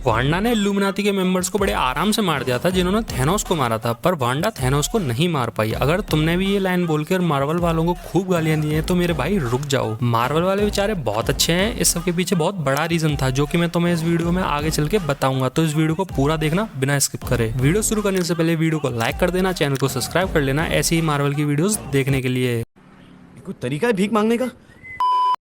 Wanda ने illuminati के members को बड़े आराम से मार दिया था जिन्होंने थैनोस को मारा था, पर वांडा थैनोस को नहीं मार पाई। अगर तुमने भी ये लाइन बोलकर मार्वल वालों को खूब गालियां दी हैं तो मेरे भाई रुक जाओ। मार्वल वाले बेचारे बहुत अच्छे हैं, इस सब के पीछे बहुत बड़ा रीजन था जो कि मैं तुम्हें इस वीडियो में आगे चल के बताऊंगा, तो इस वीडियो को पूरा देखना बिना स्किप करे। वीडियो शुरू करने से पहले वीडियो को लाइक कर देना, चैनल को सब्सक्राइब कर लेना ऐसी ही मार्वल की वीडियोस देखने के लिए। कोई तरीका है भीख मांगने का?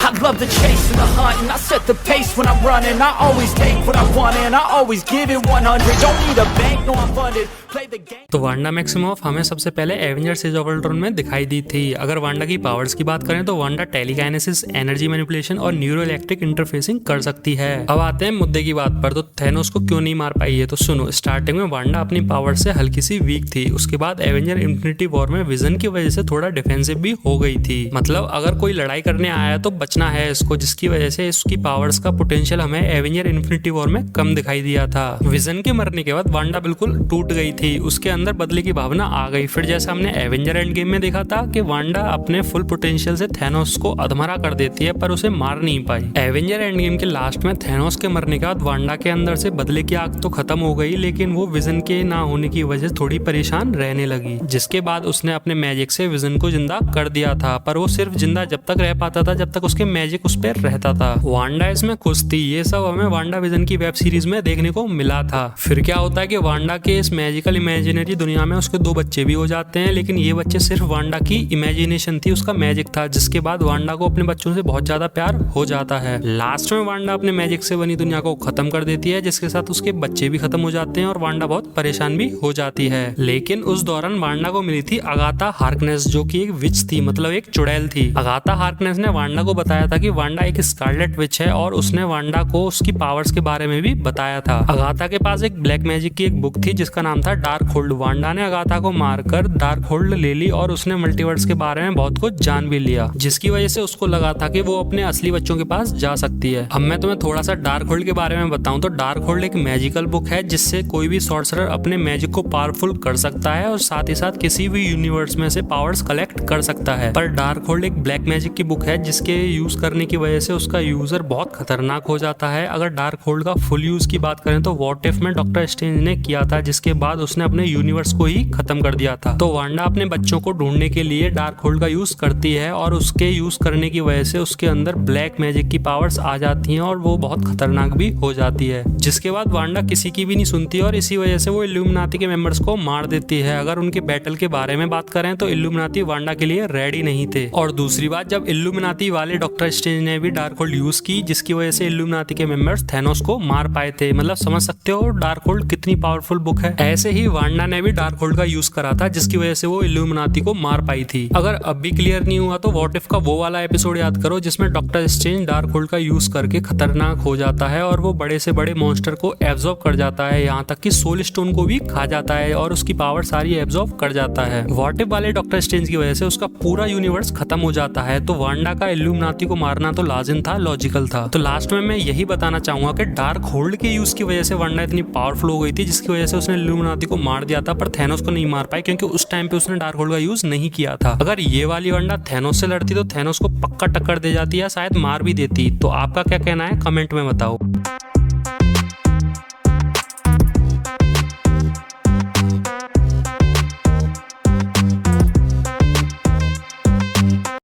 I love the chase and the hunt, and I set the pace when I'm running. I always take what I want and I always give it 100. Don't need a bank, no I'm funded. Play the game. तो Wanda Maximoff हमें सबसे पहले Avengers as of Ultron में दिखाई दी थी। अगर Wanda की powers की बात करें तो वांडा टेलीकाइनेसिस, एनर्जी मैनिपुलेशन और न्यूरो इलेक्ट्रिक इंटरफेसिंग कर सकती है। अब आते हैं मुद्दे की बात पर, तो थैनोस को क्यों नहीं मार पाई है। तो सुनो, स्टार्टिंग में वांडा अपनी पावर से हल्की सी वीक थी, उसके बाद एवेंजर इन्फिनिटी वॉर में विजन की वजह से थोड़ा डिफेंसिव भी हो गई थी। मतलब अगर कोई लड़ाई करने आया तो बचना है इसको, जिसकी वजह से इसकी पावर्स का पोटेंशियल हमें एवेंजर इन्फिनिटी वॉर में कम दिखाई दिया था। विजन के मरने के बाद वांडा बिल्कुल टूट गई थी, उसके अंदर बदले की भावना आ गई। फिर जैसा हमने एवेंजर एंड गेम में देखा था कि वांडा अपने फुल पोटेंशियल से थैनोस को अधमरा कर देती है पर उसे मार नहीं पाई। एवेंजर एंड गेम के लास्ट में थैनोस के मरने के बाद वांडा के अंदर से बदले की आग तो खत्म हो गई, लेकिन वो विजन के ना होने की वजह से थोड़ी परेशान रहने लगी, जिसके बाद उसने अपने मैजिक से विजन को जिंदा कर दिया था। पर वो सिर्फ जिंदा जब तक रह पाता था जब तक उसके मैजिक उस पर रहता था। वांडा इसमें खुश थी। ये सब हमें वांडा विजन की वेब सीरीज में देखने को मिला था। फिर क्या होता है कि वांडा के इस मैजिकल इमेजिनरी दुनिया में उसके 2 बच्चे भी हो जाते हैं, लेकिन ये बच्चे सिर्फ वांडा की इमेजिनेशन थी, उसका मैजिक था, जिसके बाद वांडा को अपने बच्चों से बहुत ज्यादा प्यार हो जाता है। लास्ट में वांडा अपने मैजिक से बनी दुनिया को खत्म कर देती है, जिसके साथ उसके बच्चे भी खत्म हो जाते हैं और वांडा बहुत परेशान भी हो जाती है। लेकिन उस दौरान वांडा को मिली थी अगाथा हार्कनेस, जो की एक विच थी, मतलब एक चुड़ैल थी। अगाथा हार्कनेस ने वांडा को बताया था कि वांडा एक स्कारलेट विच है और उसने वांडा को उसकी पावर्स के बारे में भी बताया था। अगाथा के पास एक ब्लैक मैजिक की एक बुक थी जिसका नाम था डार्क होल्ड। वांडा ने अगाथा को मारकर डार्क होल्ड ले ली और उसने मल्टीवर्स के बारे में बहुत कुछ जान भी लिया, जिसकी वजह से उसको लगा था कि वो अपने असली बच्चों के पास जा सकती है। अब मैं तुम्हें थोड़ा सा डार्क होल्ड के बारे में बताऊं तो डार्क होल्ड एक मैजिकल बुक है जिससे कोई भी सॉर्सरर अपने मैजिक को पावरफुल कर सकता है और साथ ही साथ किसी भी यूनिवर्स में से पावर्स कलेक्ट कर सकता है। पर डार्क होल्ड एक ब्लैक मैजिक की बुक है जिसके यूज करने की वजह से उसका यूजर बहुत खतरनाक हो जाता है। अगर डार्क होल्ड का फुल यूज की बात करें तो व्हाट इफ में डॉक्टर स्ट्रेंज ने किया था, जिसके बाद उसने अपने यूनिवर्स को ही खत्म कर दिया था। तो वांडा अपने बच्चों को ढूंढने के लिए डार्क होल्ड का यूज करती है और उसके यूज करने की वजह से उसके अंदर ब्लैक मैजिक की पावर्स आ जाती हैं और वो बहुत खतरनाक भी हो जाती है, जिसके बाद वांडा किसी की भी नहीं सुनती और इसी वजह से वो इल्यूमिनाटी के मेंबर्स को मार देती है। अगर उनके बैटल के बारे में बात करें तो इल्यूमिनाटी वांडा के लिए रेडी नहीं थे। और दूसरी बात, जब इल्यूमिनाटी वाले डॉक्टर स्ट्रेंज ने भी डार्क होल्ड यूज की, जिसकी वजह से इल्यूमिनाटी के मेंबर्स थैनोस को मार पाए थे। मतलब समझ सकते हो डार्क होल्ड कितनी पावरफुल बुक है। ऐसे ही वांडा ने भी डार्क होल्ड का यूज करा था जिसकी वजह से वो इल्यूमिनाटी को मार पाई थी। अगर अब भी क्लियर नहीं हुआ तो व्हाट इफ का वो वाला एपिसोड याद करो जिसमें डॉक्टर स्ट्रेंज डार्क होल्ड का यूज करके खतरनाक हो जाता है और वो बड़े से बड़े मॉन्स्टर को एब्जॉर्ब कर जाता है, यहाँ तक कि सोल स्टोन को भी खा जाता है और उसकी पावर सारी एब्जॉर्ब कर जाता है। व्हाट इफ वाले डॉक्टर स्ट्रेंज की वजह से उसका पूरा यूनिवर्स खत्म हो जाता है, तो वांडा का इल्यूमिनाटी को मारना तो लाजिम था, लॉजिकल था। तो लास्ट में मैं यही बताना चाहूंगा कि डार्क होल्ड के यूज की वजह से वांडा इतनी पावरफुल हो गई थी जिसकी वजह से उसने इल्यूमिनाटी को मार दिया था, पर थैनोस को नहीं मार पाई क्योंकि उस टाइम पे उसने डार्क होल्ड का यूज नहीं किया था। अगर ये वाली वांडा थैनोस से लड़ती तो थैनोस को पक्का टक्कर दे जाती या शायद मार भी देती। तो आपका क्या कहना है, कमेंट में बताओ।